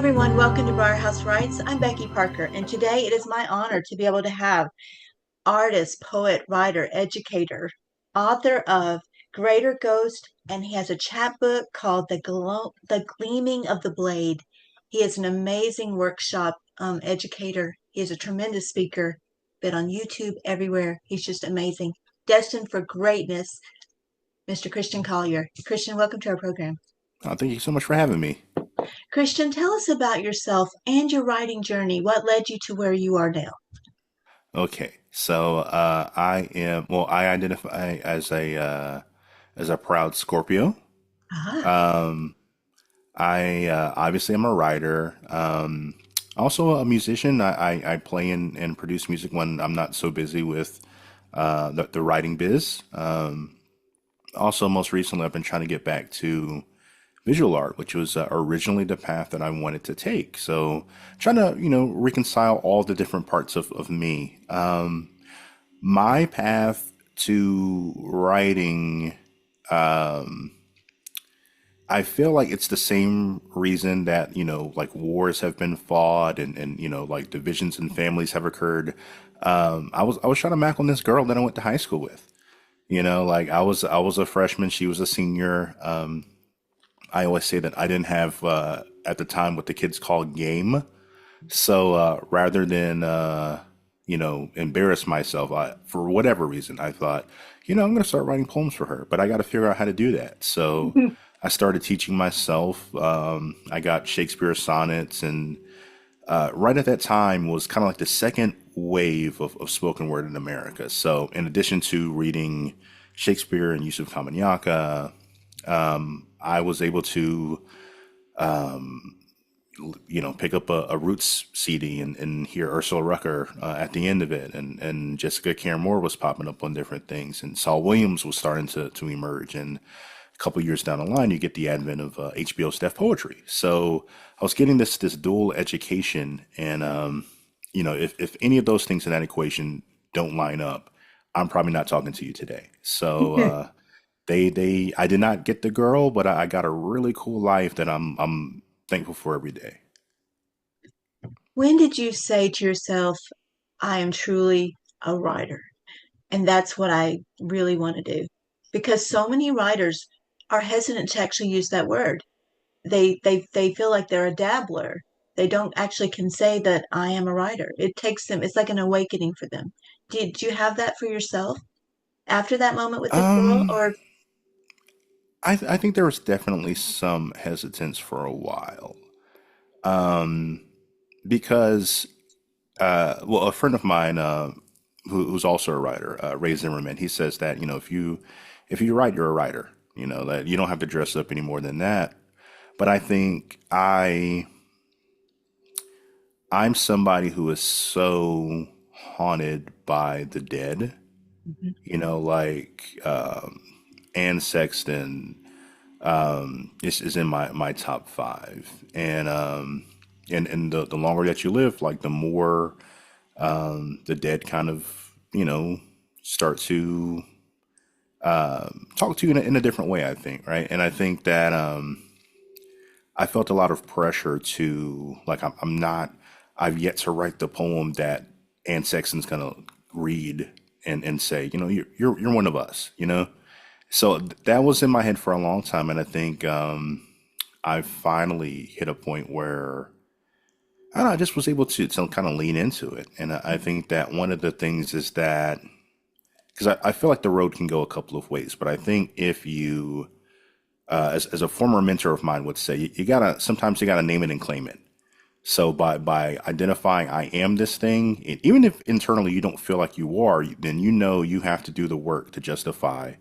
everyone, welcome to Briar Haus Writes. I'm Becky Parker, and today it is my honor to be able to have artist, poet, writer, educator, author of Greater Ghost, and he has a chapbook called The Gleaming of the Blade. He is an amazing workshop educator. He is a tremendous speaker, been on YouTube everywhere. He's just amazing, destined for greatness. Mr. Christian Collier. Christian, welcome to our program. Thank you so much for having me. Christian, tell us about yourself and your writing journey. What led you to where you are now? Okay, so I identify as a proud Scorpio. Ah, Um, I obviously am a writer. Also a musician. I play and produce music when I'm not so busy with the writing biz. Also, most recently, I've been trying to get back to visual art, which was originally the path that I wanted to take. So trying to, reconcile all the different parts of me. My path to writing, I feel like it's the same reason that, like wars have been fought and like divisions in families have occurred. I was trying to mac on this girl that I went to high school with. Like I was a freshman, she was a senior. I always say that I didn't have at the time what the kids call game. So rather than embarrass myself, for whatever reason, I thought, I'm going to start writing poems for her, but I got to figure out how to do that. So I started teaching myself. I got Shakespeare sonnets, and right at that time was kind of like the second wave of spoken word in America. So in addition to reading Shakespeare and Yusuf Kamanyaka, I was able to pick up a Roots CD and hear Ursula Rucker at the end of it, and Jessica Care Moore was popping up on different things, and Saul Williams was starting to emerge, and a couple years down the line, you get the advent of HBO's Deaf Poetry. So I was getting this dual education, and if any of those things in that equation don't line up, I'm probably not talking to you today. So I did not get the girl, but I got a really cool life that I'm thankful for every day. when did you say to yourself, I am truly a writer? And that's what I really want to do. Because so many writers are hesitant to actually use that word. They feel like they're a dabbler. They don't actually can say that I am a writer. It takes them, it's like an awakening for them. Did you have that for yourself after that moment with the girl? Um, Or I think there was definitely some hesitance for a while. Because well, a friend of mine who's also a writer, Ray Zimmerman, he says that if you write, you're a writer. That you don't have to dress up any more than that. But I think I'm somebody who is so haunted by the dead. Mhm. Like Anne Sexton is in my top five, and the longer that you live, like the more the dead kind of start to talk to you in a different way. I think, right, and I think that I felt a lot of pressure to like I'm not. I've yet to write the poem that Anne Sexton's gonna read and say, you're one of us. So that was in my head for a long time, and I think I finally hit a point where I don't know, I just was able to kind of lean into it, and I think that one of the things is that because I feel like the road can go a couple of ways, but I think if you as a former mentor of mine would say, you gotta sometimes you gotta name it and claim it. So by identifying I am this thing, even if internally you don't feel like you are, then you have to do the work to justify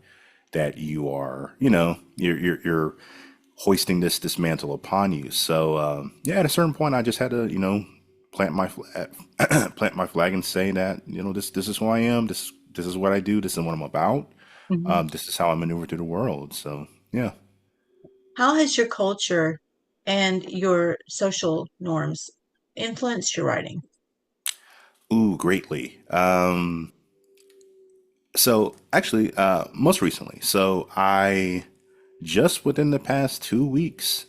that you are, you're hoisting this mantle upon you. So yeah, at a certain point, I just had to, plant my plant my flag and say that this is who I am. This is what I do. This is what I'm about. Mhm. This is how I maneuver through the world. So yeah. How has your culture and your social norms influenced your writing? Ooh, greatly. So actually, most recently, so I just within the past 2 weeks,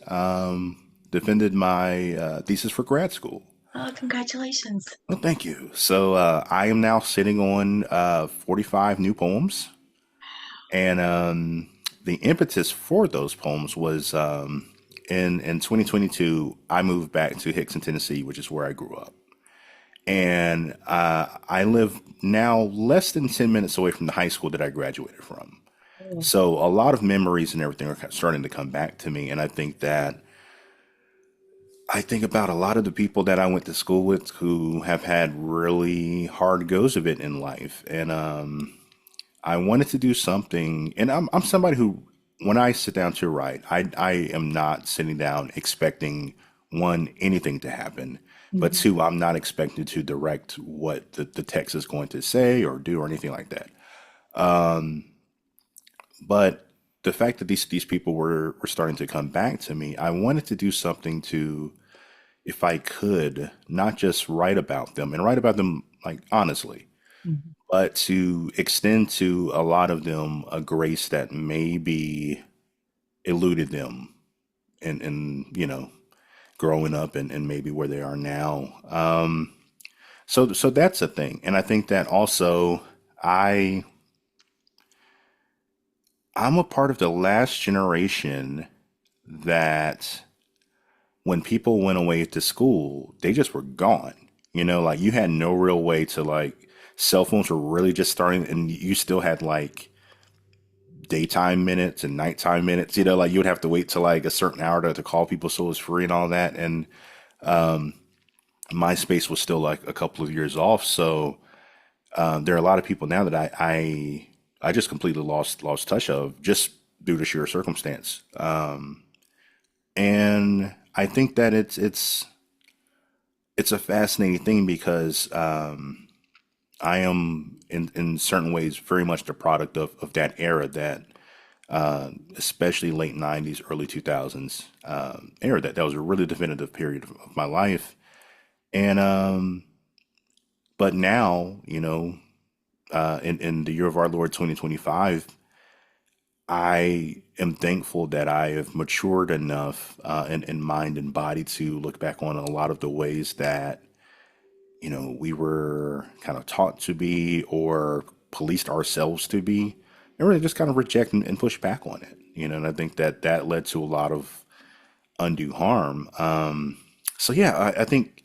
defended my thesis for grad school. Oh, congratulations. Well, thank you. So I am now sitting on 45 new poems, and the impetus for those poems was in 2022. I moved back to Hickson, Tennessee, which is where I grew up, and I live now less than 10 minutes away from the high school that I graduated from. Oh. So a lot of memories and everything are starting to come back to me, and I think about a lot of the people that I went to school with who have had really hard goes of it in life, and I wanted to do something. And I'm somebody who, when I sit down to write, I am not sitting down expecting one anything to happen, but Mhm. two, I'm not expected to direct what the text is going to say or do or anything like that. But the fact that these people were starting to come back to me, I wanted to do something to, if I could, not just write about them and write about them like honestly, Mhm. but to extend to a lot of them a grace that maybe eluded them and growing up and maybe where they are now. So that's a thing, and I think that also I I'm a part of the last generation that when people went away to school, they just were gone. Like you had no real way to like cell phones were really just starting and you still had like daytime minutes and nighttime minutes, like you would have to wait till like a certain hour to call people so it was free and all that. And MySpace was still like a couple of years off. So there are a lot of people now that I just completely lost touch of just due to sheer circumstance. And I think that it's a fascinating thing because I am in certain ways very much the product of that era that especially late 90s, early 2000s era that was a really definitive period of my life. And but now, in the year of our Lord 2025, I am thankful that I have matured enough in mind and body to look back on a lot of the ways that we were kind of taught to be or policed ourselves to be, and really just kind of reject and push back on it. And I think that that led to a lot of undue harm. So yeah, I think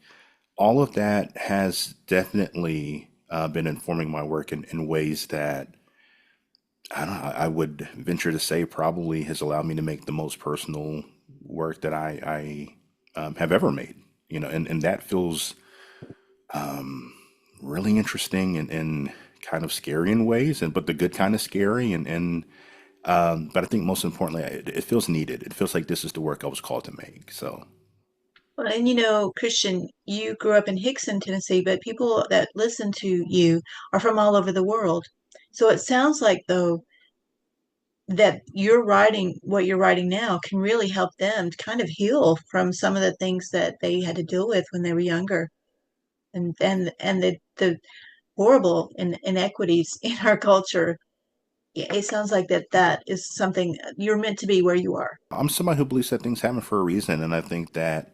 all of that has definitely been informing my work in ways that I don't know, I would venture to say probably has allowed me to make the most personal work that I have ever made. And that feels really interesting and kind of scary in ways, and but the good kind of scary, and but I think most importantly, it feels needed. It feels like this is the work I was called to make. So Well, and Christian, you grew up in Hickson, Tennessee, but people that listen to you are from all over the world. So it sounds like, though, that what you're writing now can really help them kind of heal from some of the things that they had to deal with when they were younger, and the horrible inequities in our culture. It sounds like that is something you're meant to be where you are. I'm somebody who believes that things happen for a reason, and I think that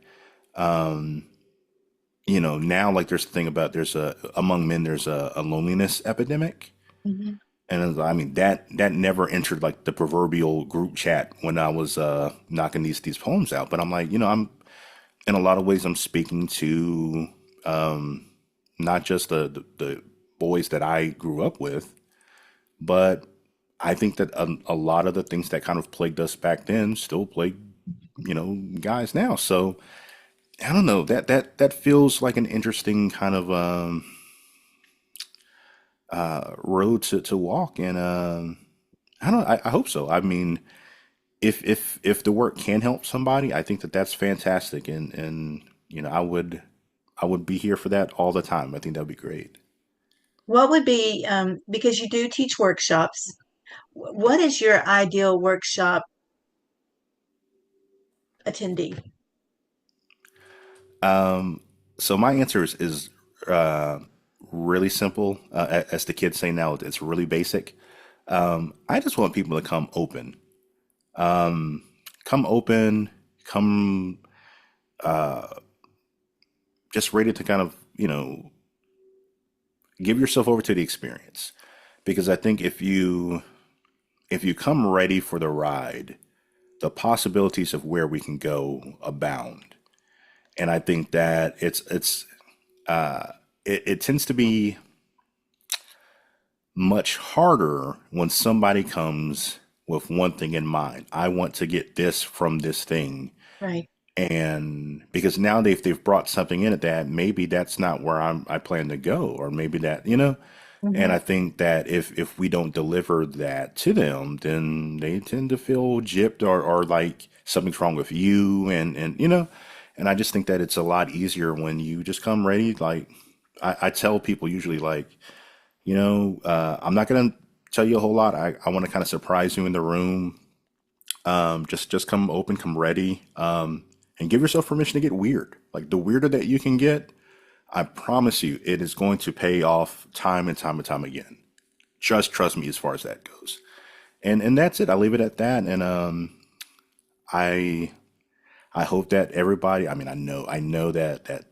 now like there's the thing about there's a among men there's a loneliness epidemic. Mhm. And I mean that never entered like the proverbial group chat when I was knocking these poems out. But I'm like, I'm in a lot of ways I'm speaking to not just the boys that I grew up with, but I think that a lot of the things that kind of plagued us back then still plague guys now. So I don't know that feels like an interesting kind of road to walk, and I don't know, I hope so. I mean, if the work can help somebody, I think that that's fantastic, and I would be here for that all the time. I think that would be great. What would be, because you do teach workshops, what is your ideal workshop attendee? So my answer is uh, really simple. As the kids say now, it's really basic. I just want people to come open, come open, come. just ready to kind of, give yourself over to the experience. Because I think if you come ready for the ride, the possibilities of where we can go abound. And I think that it tends to be much harder when somebody comes with one thing in mind. I want to get this from this thing. Right. And because now they've brought something in it that maybe that's not where I plan to go, or maybe that, and Hmm. I think that if we don't deliver that to them, then they tend to feel gypped, or like something's wrong with you, and I just think that it's a lot easier when you just come ready. Like I tell people usually, like, I'm not gonna tell you a whole lot. I want to kind of surprise you in the room. Just come open, come ready, and give yourself permission to get weird. Like the weirder that you can get, I promise you, it is going to pay off time and time and time again. Just trust me as far as that goes. And that's it. I leave it at that. And I I hope that everybody. I mean, I know that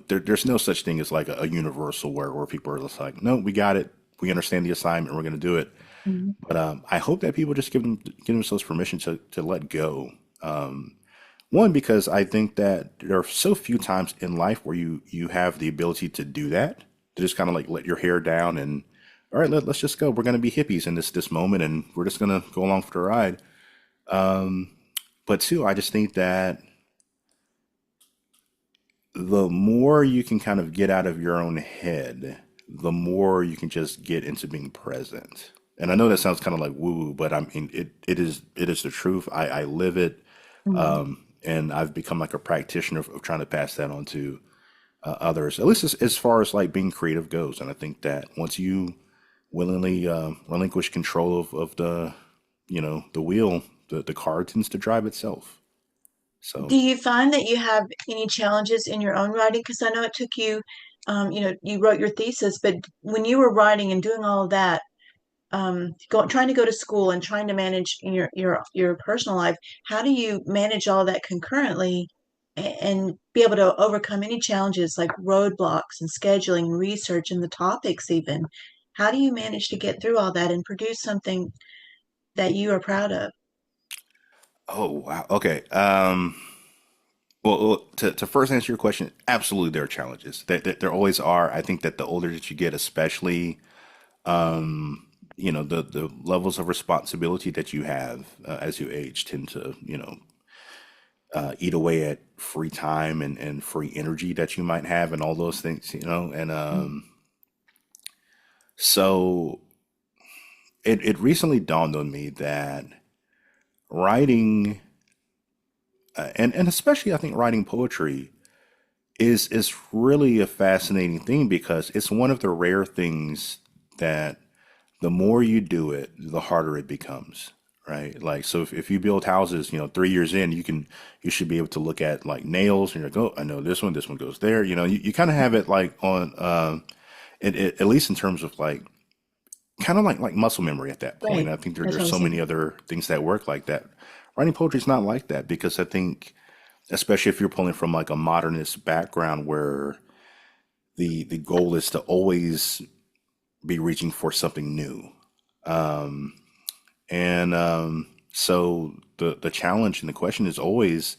there's no such thing as like a universal where people are just like, no, we got it. We understand the assignment. We're going to do it. Hmm. But I hope that people just give themselves permission to let go. One, because I think that there are so few times in life where you have the ability to do that, to just kind of like let your hair down and, all right, let's just go. We're going to be hippies in this moment, and we're just going to go along for the ride. But two, I just think that the more you can kind of get out of your own head, the more you can just get into being present. And I know that sounds kind of like woo woo, but I mean it is the truth. I live it, Hmm. and I've become like a practitioner of trying to pass that on to others, at least as far as like being creative goes. And I think that once you willingly relinquish control of the wheel, the car tends to drive itself. Do So, you find that you have any challenges in your own writing? Because I know it took you, you wrote your thesis, but when you were writing and doing all of that, trying to go to school and trying to manage your personal life, how do you manage all that concurrently and be able to overcome any challenges like roadblocks and scheduling, research, and the topics even? How do you manage to get through all that and produce something that you are proud of? oh wow, okay. Well, to first answer your question, absolutely there are challenges. There always are. I think that the older that you get, especially, the levels of responsibility that you have as you age tend to, eat away at free time and free energy that you might have and all those things. And so it recently dawned on me that writing, and especially I think writing poetry is really a fascinating thing because it's one of the rare things that the more you do it, the harder it becomes, right? Like, so if you build houses, 3 years in, you should be able to look at like nails and you're like, oh, I know this one goes there. You kind of have it like on, at least in terms of like, kind of like muscle memory at that point. Right. I think That's what I there's was so many thinking. other things that work like that. Writing poetry is not like that because I think, especially if you're pulling from like a modernist background where the goal is to always be reaching for something new. And so the challenge and the question is always,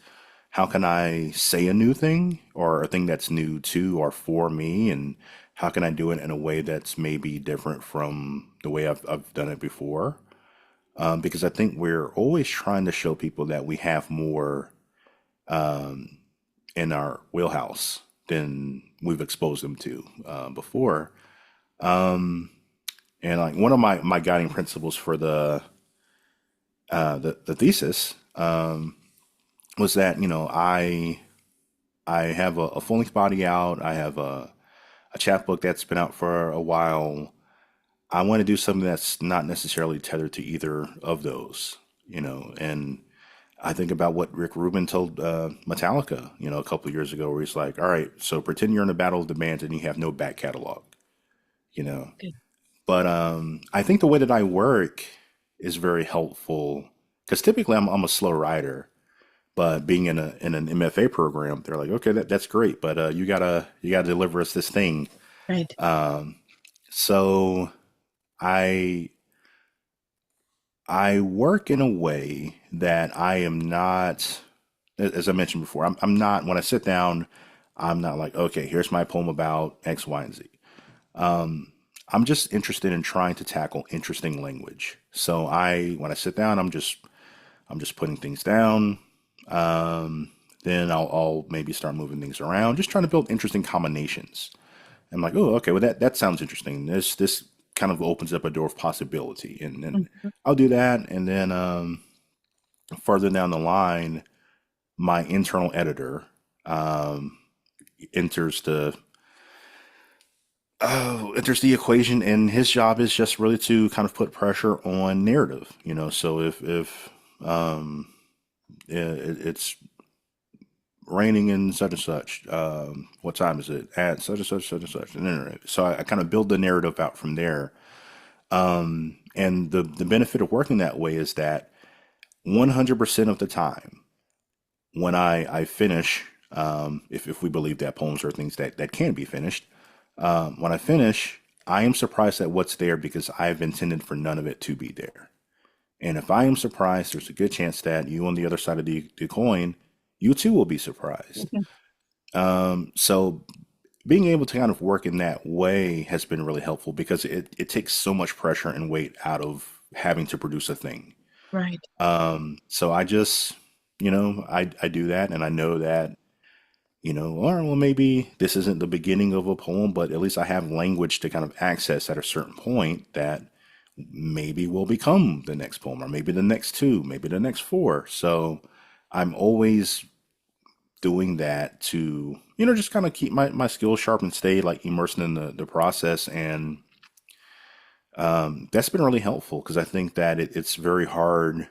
how can I say a new thing or a thing that's new to or for me, and how can I do it in a way that's maybe different from the way I've done it before? Because I think we're always trying to show people that we have more in our wheelhouse than we've exposed them to before. And like one of my guiding principles for the thesis was that I have a full length body out. I have a chapbook that's been out for a while. I want to do something that's not necessarily tethered to either of those. And I think about what Rick Rubin told Metallica, a couple of years ago, where he's like, "All right, so pretend you're in a battle of the bands and you have no back catalog, you know." Good. But I think the way that I work is very helpful because typically I'm a slow writer. But being in an MFA program, they're like, okay, that's great, but you gotta deliver us this thing. Right. So I I work in a way that I am not, as I mentioned before, I'm not, when I sit down, I'm not like, okay, here's my poem about X, Y, and Z. I'm just interested in trying to tackle interesting language. So when I sit down, I'm just putting things down. Then I'll maybe start moving things around, just trying to build interesting combinations. I'm like, oh, okay, well that sounds interesting. This kind of opens up a door of possibility, and then Mhm. I'll do that, and then further down the line, my internal editor um, enters enters the equation, and his job is just really to kind of put pressure on narrative. So if it's raining in such and such, what time is it at such and such, such and such, and so I kind of build the narrative out from there. And the benefit of working that way is that 100% of the time, when I finish, if we believe that poems are things that can be finished, when I finish, I am surprised at what's there because I've intended for none of it to be there. And if I am surprised, there's a good chance that you on the other side of the coin, you too will be surprised. So being able to kind of work in that way has been really helpful because it takes so much pressure and weight out of having to produce a thing. Right. So I just, I do that, and I know that, or well, maybe this isn't the beginning of a poem, but at least I have language to kind of access at a certain point that maybe will become the next poem, or maybe the next two, maybe the next four. So I'm always doing that to, just kind of keep my skills sharp and stay like immersed in the process. And that's been really helpful because I think that it's very hard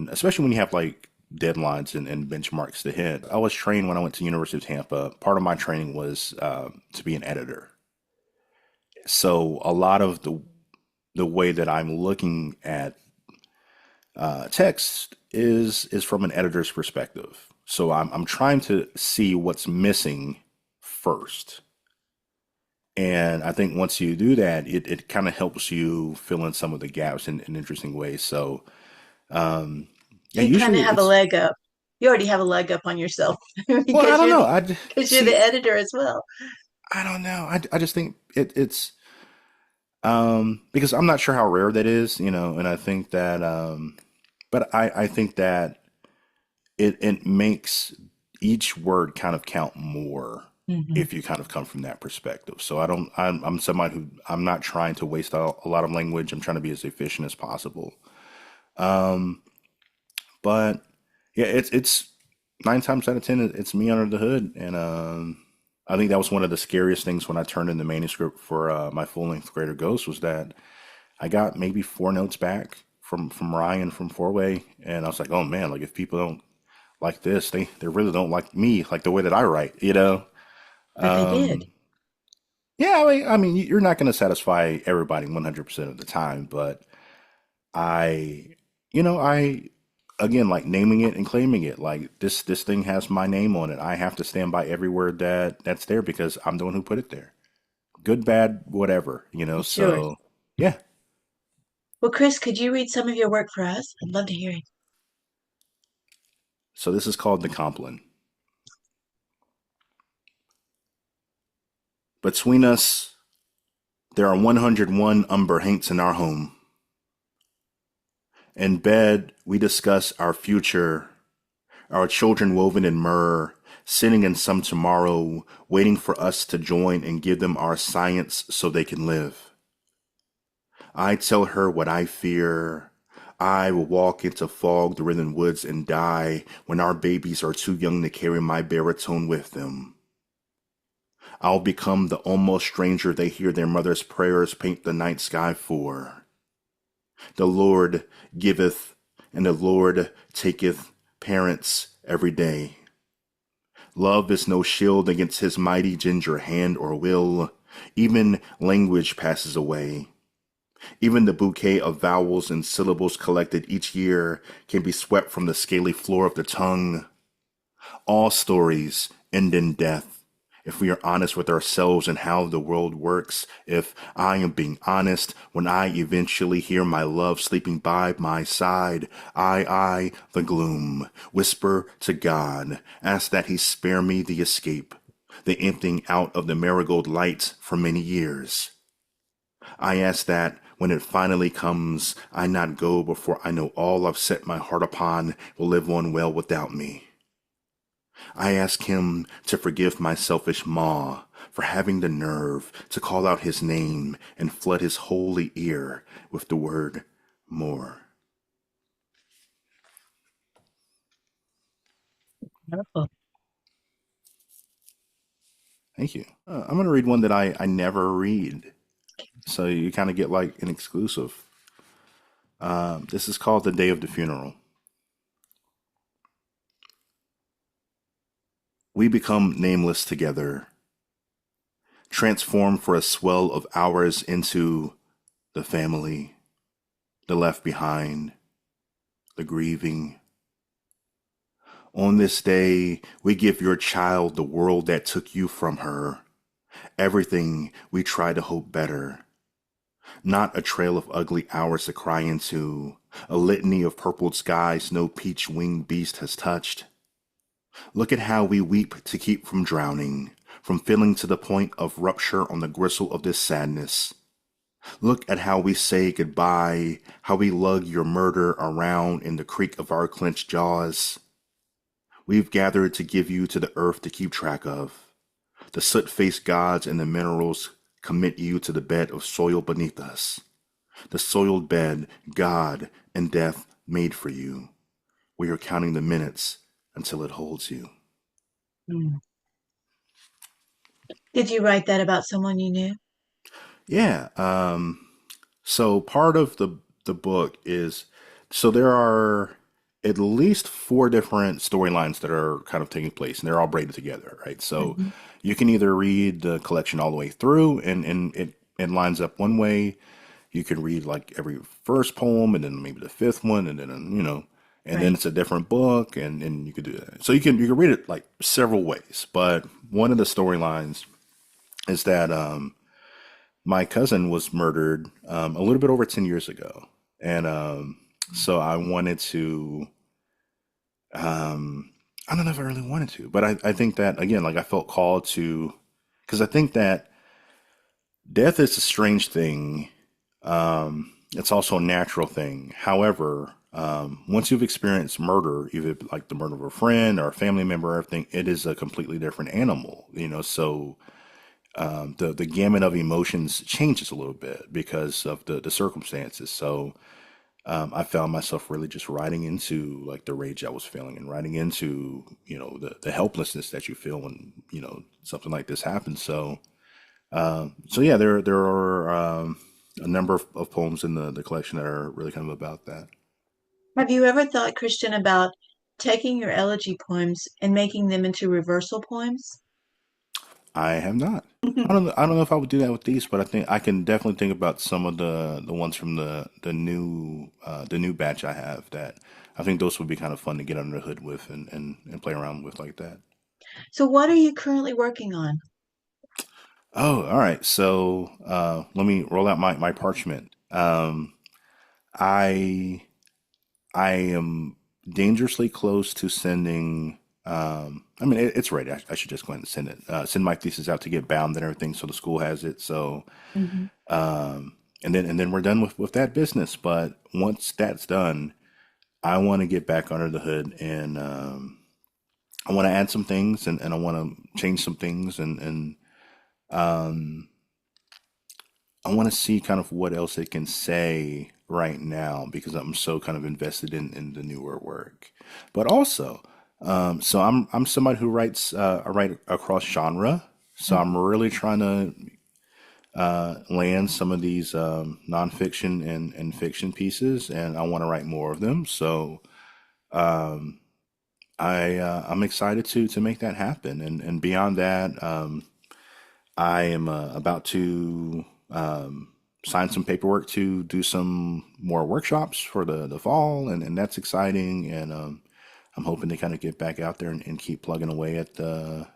especially when you have like deadlines and benchmarks to hit. I was trained when I went to University of Tampa. Part of my training was to be an editor. So a lot of the way that I'm looking at text is from an editor's perspective. So I'm trying to see what's missing first. And I think once you do that, it kind of helps you fill in some of the gaps in interesting ways. So yeah, So you kind usually of have a it's, leg up. You already have a leg up on yourself well, I because don't you're know. the because you're the See, editor as well. I don't know. I just think it's because I'm not sure how rare that is, and I think that but I think that it makes each word kind of count more Hmm. if you kind of come from that perspective. So I'm somebody who, I'm not trying to waste a lot of language. I'm trying to be as efficient as possible. But yeah, it's 9 times out of 10, it's me under the hood. And I think that was one of the scariest things when I turned in the manuscript for my full length Greater Ghost, was that I got maybe four notes back from Ryan from Four Way, and I was like, oh man, like if people don't like this, they really don't like me, like the way that I write. But they did. Yeah, I mean, you're not going to satisfy everybody 100% of the time, but I, I again, like naming it and claiming it. Like this thing has my name on it. I have to stand by every word that's there because I'm the one who put it there. Good, bad, whatever. It's yours. So yeah. Well, Chris, could you read some of your work for us? I'd love to hear it. So this is called the Compline. Between us, there are 101 umber haints in our home. In bed, we discuss our future, our children woven in myrrh, sitting in some tomorrow, waiting for us to join and give them our science so they can live. I tell her what I fear. I will walk into fog-ridden woods and die when our babies are too young to carry my baritone with them. I'll become the almost stranger they hear their mother's prayers paint the night sky for. The Lord giveth, and the Lord taketh parents every day. Love is no shield against his mighty ginger hand or will. Even language passes away. Even the bouquet of vowels and syllables collected each year can be swept from the scaly floor of the tongue. All stories end in death. If we are honest with ourselves and how the world works, if I am being honest, when I eventually hear my love sleeping by my side, the gloom, whisper to God, ask that he spare me the escape, the emptying out of the marigold lights for many years. I ask that when it finally comes, I not go before I know all I've set my heart upon will live on well without me. I ask him to forgive my selfish maw for having the nerve to call out his name and flood his holy ear with the word more. Wonderful. Thank you. I'm going to read one that I never read. So you kind of get like an exclusive. This is called The Day of the Funeral. We become nameless together, transformed for a swell of hours into the family, the left behind, the grieving. On this day, we give your child the world that took you from her. Everything we try to hope better. Not a trail of ugly hours to cry into, a litany of purpled skies no peach winged beast has touched. Look at how we weep to keep from drowning, from filling to the point of rupture on the gristle of this sadness. Look at how we say goodbye, how we lug your murder around in the creak of our clenched jaws. We've gathered to give you to the earth to keep track of. The soot-faced gods and the minerals commit you to the bed of soil beneath us. The soiled bed God and death made for you. We are counting the minutes until it holds you. Mm. Did you write that about someone you knew? Yeah. So part of the book is so there are at least four different storylines that are kind of taking place, and they're all braided together, right? So Hmm. you can either read the collection all the way through, and it lines up one way. You can read like every first poem, and then maybe the fifth one, and then and then Right. it's a different book, and you could do that. So you can read it like several ways. But one of the storylines is that my cousin was murdered a little bit over 10 years ago, and so I wanted to. Um, I don't know if I really wanted to, but I think that again, like I felt called to, because I think that death is a strange thing. It's also a natural thing. However, once you've experienced murder, either like the murder of a friend or a family member or everything, it is a completely different animal, So the gamut of emotions changes a little bit because of the circumstances. So I found myself really just riding into like the rage I was feeling and riding into the helplessness that you feel when something like this happens. So yeah, there are a number of poems in the collection that are really kind of about that. Have you ever thought, Christian, about taking your elegy poems and making them into reversal poems? I have not. I don't know if I would do that with these, but I think I can definitely think about some of the ones from the new batch I have that I think those would be kind of fun to get under the hood with and play around with like that. So, what are you currently working on? Oh, all right. So let me roll out my parchment. I I am dangerously close to sending. I mean, it's ready. I should just go ahead and send it. Send my thesis out to get bound and everything, so the school has it. So Hmm. and then we're done with that business. But once that's done, I want to get back under the hood and I want to add some things and I want to change some things and um, I want to see kind of what else it can say right now because I'm so kind of invested in the newer work. But also, so I'm somebody who writes I write across genre. So I'm really trying to land some of these nonfiction and fiction pieces, and I want to write more of them. So I'm excited to make that happen. And beyond that, I am about to sign some paperwork to do some more workshops for the fall, and that's exciting. And I'm hoping to kind of get back out there and keep plugging away at the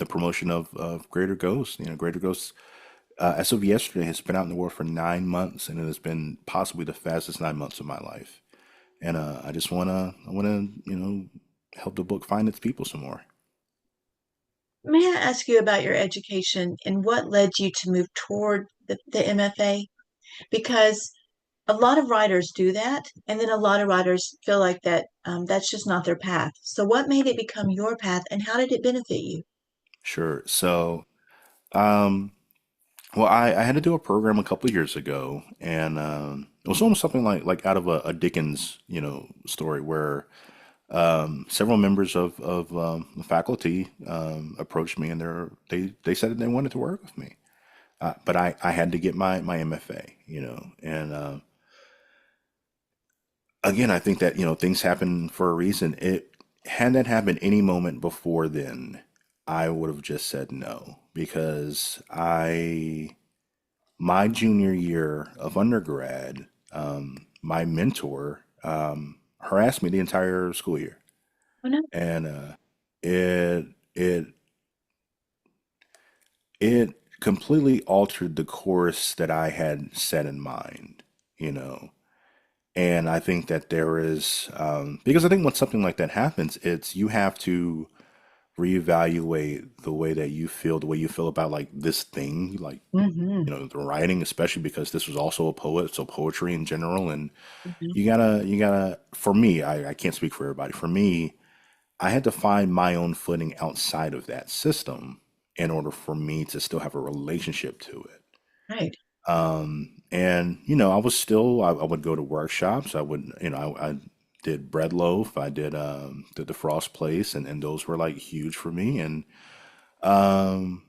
promotion of Greater Ghost. You know, Greater Ghost, as of yesterday, has been out in the world for 9 months, and it has been possibly the fastest 9 months of my life. And I just wanna, help the book find its people some more. May I ask you about your education and what led you to move toward the MFA? Because a lot of writers do that, and then a lot of writers feel like that that's just not their path. So, what made it become your path, and how did it benefit you? Sure. So, um, well, I had to do a program a couple of years ago, and it was almost something like out of a Dickens, story where several members of the faculty approached me, and they said that they wanted to work with me. But I had to get my MFA, and again, I think that things happen for a reason. It had that happened any moment before then, I would have just said no because I my junior year of undergrad, my mentor harassed me the entire school year, Oh, no. and it it it completely altered the course that I had set in mind, you know. And I think that there is because I think when something like that happens, it's you have to reevaluate the way that you feel, the way you feel about like this thing, like Hmm. the writing, especially because this was also a poet, so poetry in general, and Hmm. you gotta. For me, I can't speak for everybody. For me, I had to find my own footing outside of that system in order for me to still have a relationship to it. Right. And I was still I would go to workshops. I would I did bread loaf. I did the frost place, and those were like huge for me. And um,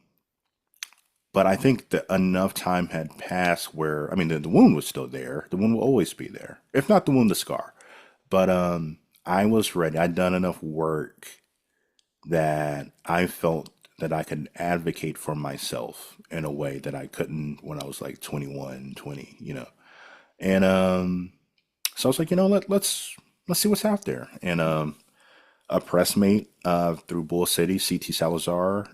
but I think that enough time had passed where I mean the wound was still there. The wound will always be there, if not the wound, the scar. But I was ready. I'd done enough work that I felt that I could advocate for myself in a way that I couldn't when I was like 21, 20. And so I was like, let's see what's out there. And a pressmate through Bull City, CT Salazar,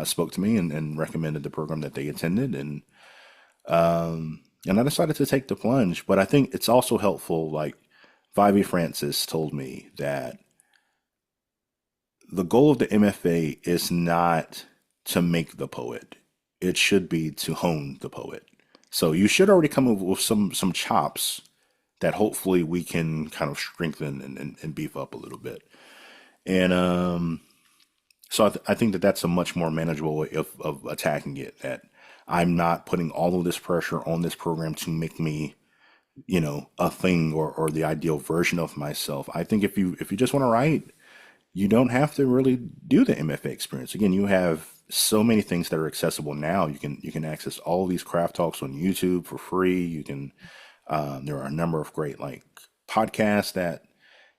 spoke to me and recommended the program that they attended, and I decided to take the plunge. But I think it's also helpful. Like Vivy Francis told me that the goal of the MFA is not to make the poet; it should be to hone the poet. So you should already come up with some chops that hopefully we can kind of strengthen and beef up a little bit. And so I think that that's a much more manageable way of attacking it. That I'm not putting all of this pressure on this program to make me, a thing or the ideal version of myself. I think if you just want to write, you don't have to really do the MFA experience. Again, you have so many things that are accessible now. You can access all these craft talks on YouTube for free. There are a number of great like podcasts that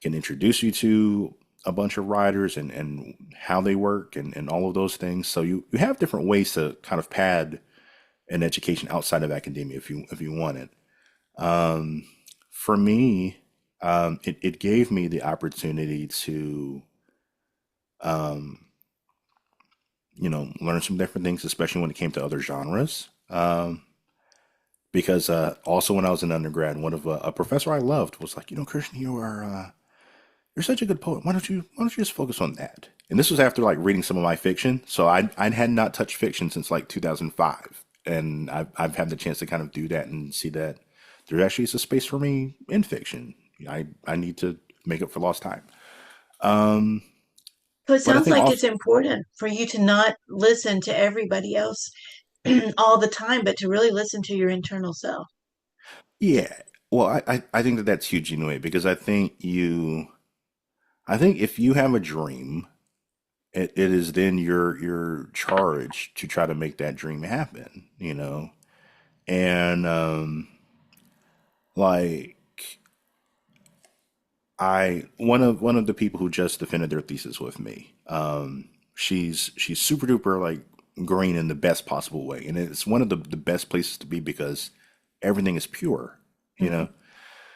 can introduce you to a bunch of writers and how they work and all of those things. So you have different ways to kind of pad an education outside of academia if you want it. For me, it gave me the opportunity to learn some different things, especially when it came to other genres. Because also when I was an undergrad, one of a professor I loved was like, Christian, you're such a good poet. Why don't you just focus on that? And this was after like reading some of my fiction. So I had not touched fiction since like 2005, and I've had the chance to kind of do that and see that there actually is a space for me in fiction. I need to make up for lost time. So it But I sounds think like also it's important for you to not listen to everybody else all the time, but to really listen to your internal self. yeah. Well, I think that that's huge anyway because I think if you have a dream, it is then your charge to try to make that dream happen. And like I one of the people who just defended their thesis with me, she's super duper like green in the best possible way, and it's one of the best places to be because everything is pure, you Mhm. know.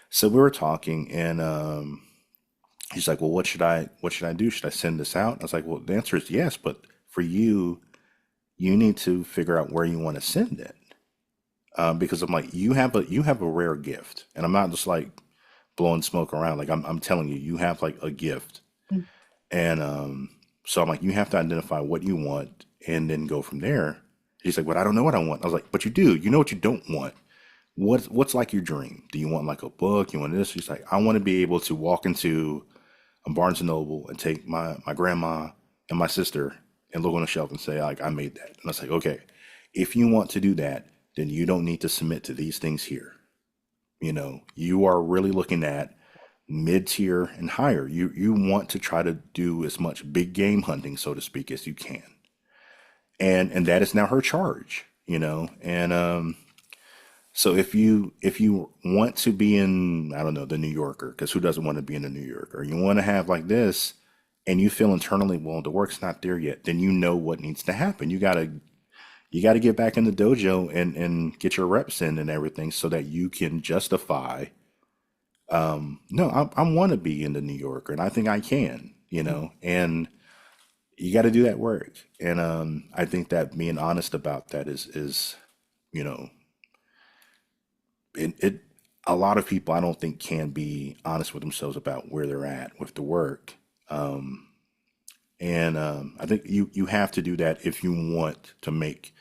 So we were talking, and he's like, "Well, what should I do? Should I send this out?" I was like, "Well, the answer is yes, but for you, you need to figure out where you want to send it." Because I'm like, you have a rare gift, and I'm not just like blowing smoke around. Like I'm telling you, you have like a gift, and so I'm like, you have to identify what you want and then go from there. He's like, "But I don't know what I want." I was like, "But you do. You know what you don't want. What's like your dream? Do you want like a book? You want this?" He's like, "I want to be able to walk into a Barnes and Noble and take my grandma and my sister and look on the shelf and say like I made that." And I was like, "Okay, if you want to do that, then you don't need to submit to these things here. You are really looking at mid tier and higher. You want to try to do as much big game hunting, so to speak, as you can." And that is now her charge. And so if you want to be in, I don't know, the New Yorker, because who doesn't want to be in the New Yorker? You want to have like this, and you feel internally, well, the work's not there yet. Then you know what needs to happen. You gotta get back in the dojo and get your reps in and everything, so that you can justify. No, I want to be in the New Yorker, and I think I can. And you got to do that work. And I think that being honest about that is you know it a lot of people I don't think can be honest with themselves about where they're at with the work. And I think you have to do that if you want to make,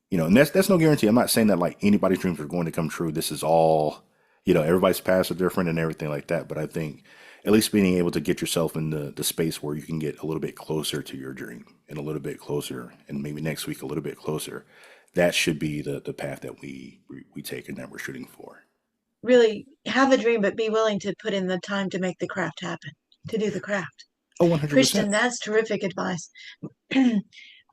and that's no guarantee. I'm not saying that like anybody's dreams are going to come true. This is all, everybody's paths are different and everything like that. But I think at least being able to get yourself in the space where you can get a little bit closer to your dream and a little bit closer, and maybe next week a little bit closer. That should be the path that we take and that we're shooting for. Really have a dream, but be willing to put in the time to make the craft happen, to do the craft. Oh, 100%. Christian, that's terrific advice.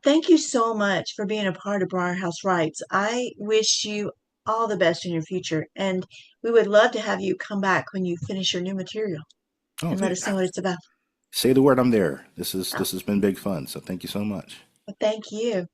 Thank you so much for being a part of Briar House Rights. I wish you all the best in your future, and we would love to have you come back when you finish your new material Oh, and let us know what it's about. say the word. I'm there. This is Oh, this has been big fun. So thank you so much. thank you.